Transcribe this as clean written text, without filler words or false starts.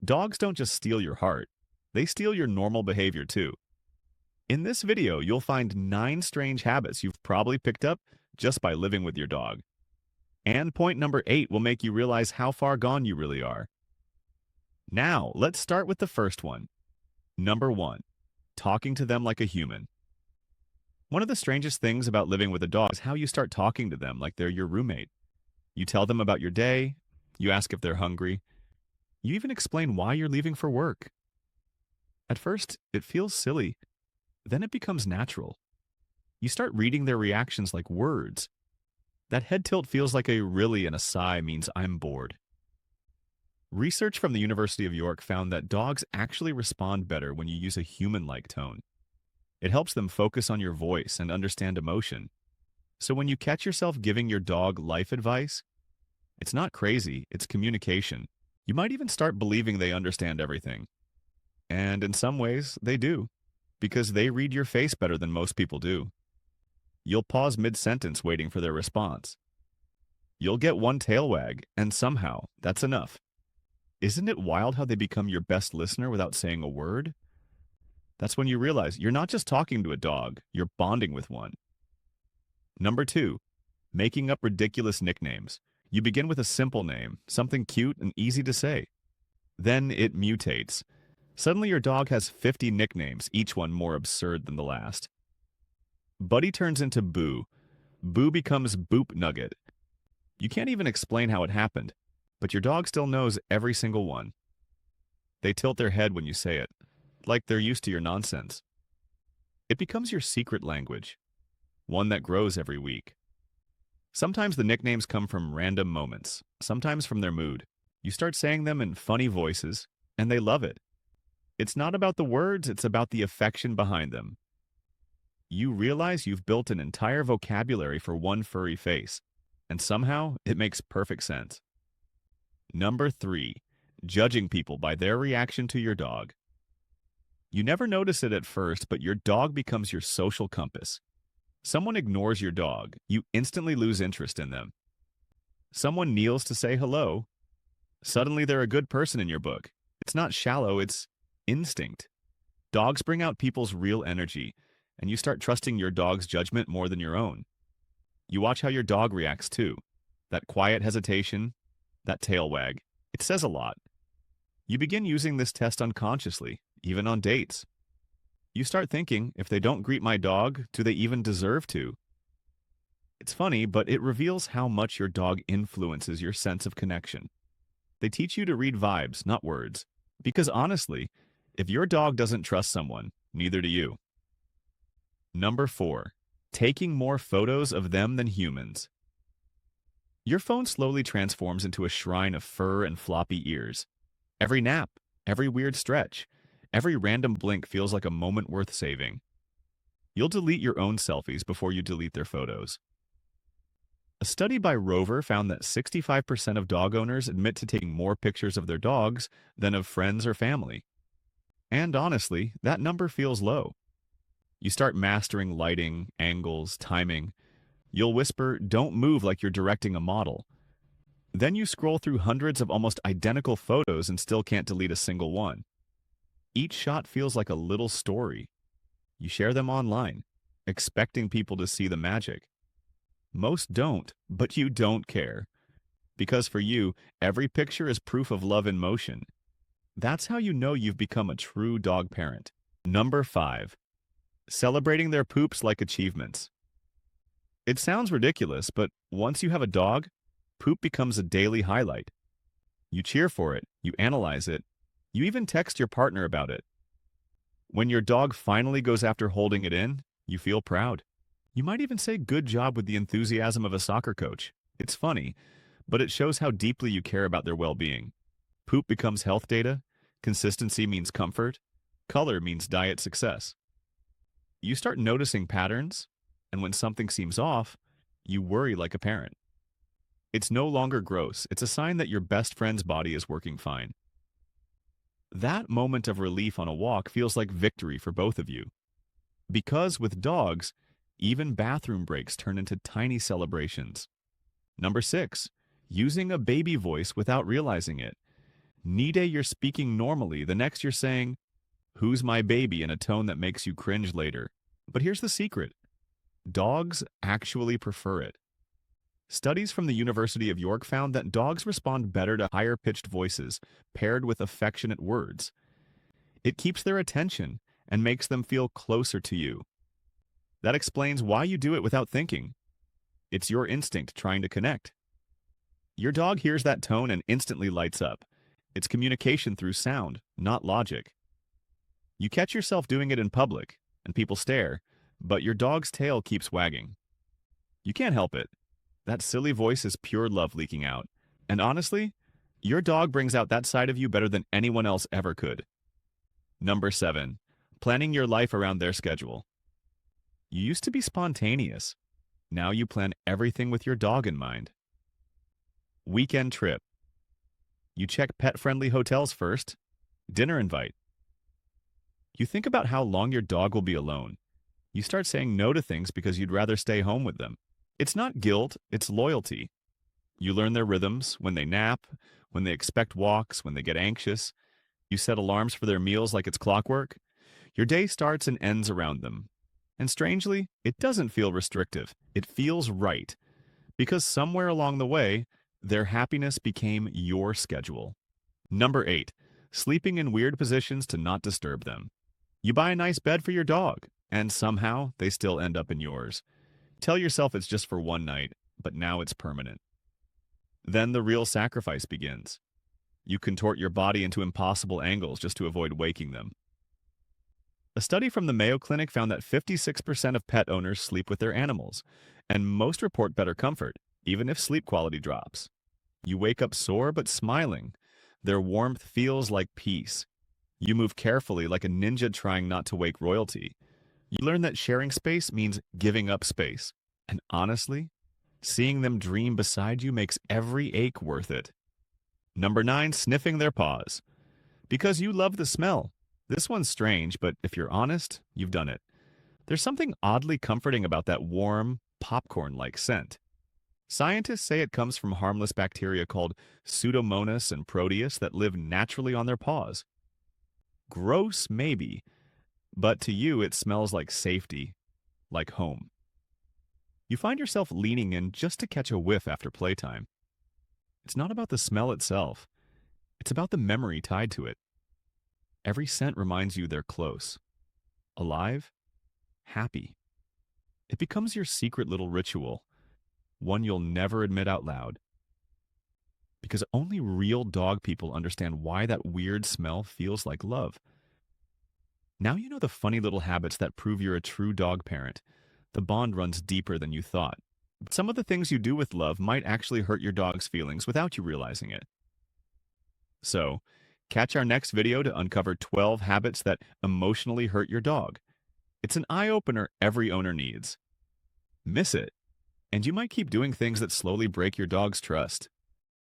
Dogs don't just steal your heart, they steal your normal behavior too. In this video, you'll find 9 strange habits you've probably picked up just by living with your dog. And point number 8 will make you realize how far gone you really are. Now, let's start with the first one. Number 1. Talking to them like a human. One of the strangest things about living with a dog is how you start talking to them like they're your roommate. You tell them about your day, you ask if they're hungry, you even explain why you're leaving for work. At first, it feels silly, then it becomes natural. You start reading their reactions like words. That head tilt feels like a really and a sigh means I'm bored. Research from the University of York found that dogs actually respond better when you use a human-like tone. It helps them focus on your voice and understand emotion. So when you catch yourself giving your dog life advice, it's not crazy, it's communication. You might even start believing they understand everything. And in some ways, they do, because they read your face better than most people do. You'll pause mid-sentence waiting for their response. You'll get one tail wag, and somehow, that's enough. Isn't it wild how they become your best listener without saying a word? That's when you realize you're not just talking to a dog, you're bonding with one. Number 2, making up ridiculous nicknames. You begin with a simple name, something cute and easy to say. Then it mutates. Suddenly your dog has 50 nicknames, each one more absurd than the last. Buddy turns into Boo. Boo becomes Boop Nugget. You can't even explain how it happened, but your dog still knows every single one. They tilt their head when you say it, like they're used to your nonsense. It becomes your secret language, one that grows every week. Sometimes the nicknames come from random moments, sometimes from their mood. You start saying them in funny voices, and they love it. It's not about the words, it's about the affection behind them. You realize you've built an entire vocabulary for one furry face, and somehow it makes perfect sense. Number 3, judging people by their reaction to your dog. You never notice it at first, but your dog becomes your social compass. Someone ignores your dog, you instantly lose interest in them. Someone kneels to say hello, suddenly they're a good person in your book. It's not shallow, it's instinct. Dogs bring out people's real energy, and you start trusting your dog's judgment more than your own. You watch how your dog reacts too. That quiet hesitation, that tail wag. It says a lot. You begin using this test unconsciously, even on dates. You start thinking, if they don't greet my dog, do they even deserve to? It's funny, but it reveals how much your dog influences your sense of connection. They teach you to read vibes, not words. Because honestly, if your dog doesn't trust someone, neither do you. Number 4, taking more photos of them than humans. Your phone slowly transforms into a shrine of fur and floppy ears. Every nap, every weird stretch, every random blink feels like a moment worth saving. You'll delete your own selfies before you delete their photos. A study by Rover found that 65% of dog owners admit to taking more pictures of their dogs than of friends or family. And honestly, that number feels low. You start mastering lighting, angles, timing. You'll whisper, "Don't move," like you're directing a model. Then you scroll through hundreds of almost identical photos and still can't delete a single one. Each shot feels like a little story. You share them online, expecting people to see the magic. Most don't, but you don't care. Because for you, every picture is proof of love in motion. That's how you know you've become a true dog parent. Number 5, celebrating their poops like achievements. It sounds ridiculous, but once you have a dog, poop becomes a daily highlight. You cheer for it, you analyze it, you even text your partner about it. When your dog finally goes after holding it in, you feel proud. You might even say good job with the enthusiasm of a soccer coach. It's funny, but it shows how deeply you care about their well-being. Poop becomes health data, consistency means comfort, color means diet success. You start noticing patterns, and when something seems off, you worry like a parent. It's no longer gross, it's a sign that your best friend's body is working fine. That moment of relief on a walk feels like victory for both of you. Because with dogs, even bathroom breaks turn into tiny celebrations. Number 6, using a baby voice without realizing it. Day you're speaking normally, the next you're saying, "Who's my baby?" in a tone that makes you cringe later. But here's the secret. Dogs actually prefer it. Studies from the University of York found that dogs respond better to higher-pitched voices paired with affectionate words. It keeps their attention and makes them feel closer to you. That explains why you do it without thinking. It's your instinct trying to connect. Your dog hears that tone and instantly lights up. It's communication through sound, not logic. You catch yourself doing it in public, and people stare, but your dog's tail keeps wagging. You can't help it. That silly voice is pure love leaking out. And honestly, your dog brings out that side of you better than anyone else ever could. Number 7. Planning your life around their schedule. You used to be spontaneous. Now you plan everything with your dog in mind. Weekend trip. You check pet-friendly hotels first. Dinner invite. You think about how long your dog will be alone. You start saying no to things because you'd rather stay home with them. It's not guilt, it's loyalty. You learn their rhythms, when they nap, when they expect walks, when they get anxious. You set alarms for their meals like it's clockwork. Your day starts and ends around them. And strangely, it doesn't feel restrictive. It feels right. Because somewhere along the way, their happiness became your schedule. Number 8. Sleeping in weird positions to not disturb them. You buy a nice bed for your dog, and somehow they still end up in yours. Tell yourself it's just for one night, but now it's permanent. Then the real sacrifice begins. You contort your body into impossible angles just to avoid waking them. A study from the Mayo Clinic found that 56% of pet owners sleep with their animals, and most report better comfort, even if sleep quality drops. You wake up sore but smiling. Their warmth feels like peace. You move carefully like a ninja trying not to wake royalty. You learn that sharing space means giving up space. And honestly, seeing them dream beside you makes every ache worth it. Number 9, sniffing their paws. Because you love the smell. This one's strange, but if you're honest, you've done it. There's something oddly comforting about that warm, popcorn-like scent. Scientists say it comes from harmless bacteria called Pseudomonas and Proteus that live naturally on their paws. Gross, maybe, but to you it smells like safety, like home. You find yourself leaning in just to catch a whiff after playtime. It's not about the smell itself. It's about the memory tied to it. Every scent reminds you they're close, alive, happy. It becomes your secret little ritual, one you'll never admit out loud. Because only real dog people understand why that weird smell feels like love. Now you know the funny little habits that prove you're a true dog parent. The bond runs deeper than you thought. But some of the things you do with love might actually hurt your dog's feelings without you realizing it. So, catch our next video to uncover 12 habits that emotionally hurt your dog. It's an eye-opener every owner needs. Miss it, and you might keep doing things that slowly break your dog's trust.